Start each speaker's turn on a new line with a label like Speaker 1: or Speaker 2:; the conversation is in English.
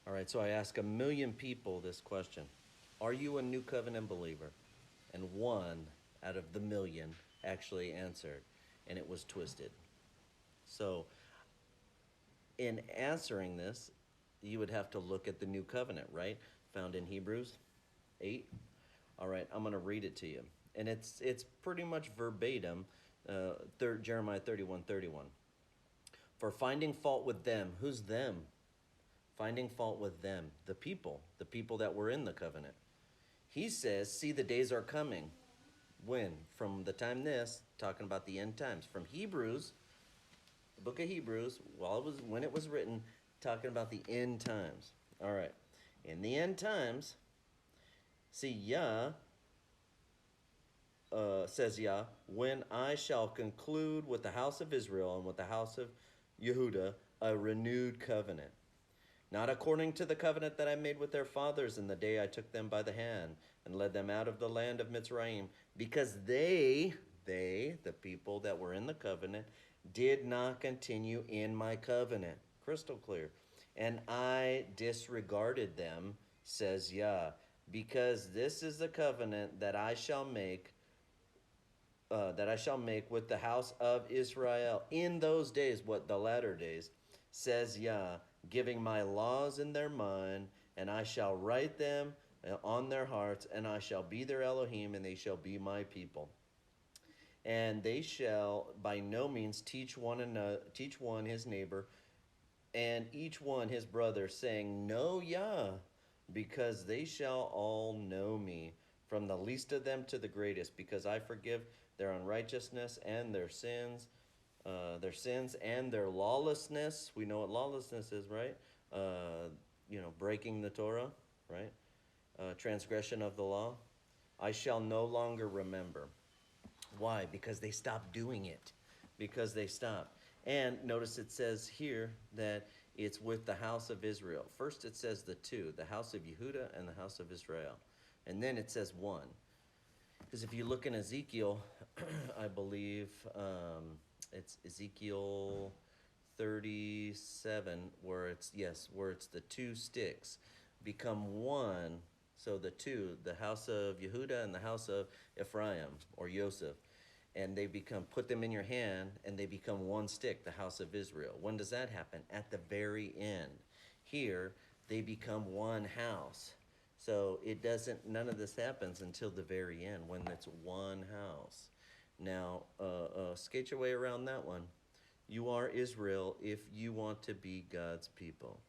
Speaker 1: All right, so I ask a million people this question. Are you a new covenant believer? And one out of the million actually answered, and it was twisted. So, in answering this, you would have to look at the new covenant, right? Found in Hebrews 8. All right, I'm going to read it to you. And it's pretty much verbatim, Jeremiah 31:31. For finding fault with them, who's them? Finding fault with them, the people that were in the covenant. He says, see, the days are coming. When? From the time this, talking about the end times. From Hebrews, the book of Hebrews, when it was written, talking about the end times. All right. In the end times, see, Yah, says Yah, when I shall conclude with the house of Israel and with the house of Yehuda a renewed covenant. Not according to the covenant that I made with their fathers in the day I took them by the hand and led them out of the land of Mitzrayim, because the people that were in the covenant, did not continue in my covenant. Crystal clear. And I disregarded them, says Yah, because this is the covenant that I shall make with the house of Israel in those days, what the latter days, says Yah, giving my laws in their mind, and I shall write them on their hearts, and I shall be their Elohim, and they shall be my people. And they shall by no means teach one his neighbor, and each one his brother, saying, Know Yah, because they shall all know me, from the least of them to the greatest, because I forgive their unrighteousness and their sins and their lawlessness. We know what lawlessness is, right? Breaking the Torah, right? Transgression of the law. I shall no longer remember. Why? Because they stopped doing it. Because they stopped. And notice it says here that it's with the house of Israel. First it says the two, the house of Yehuda and the house of Israel. And then it says one. Because if you look in Ezekiel, I believe it's Ezekiel 37, where it's the two sticks become one. So the two, the house of Yehuda and the house of Ephraim or Yosef, and they put them in your hand, and they become one stick, the house of Israel. When does that happen? At the very end. Here, they become one house. So none of this happens until the very end, when it's one house. Now, skate your way around that one. You are Israel if you want to be God's people.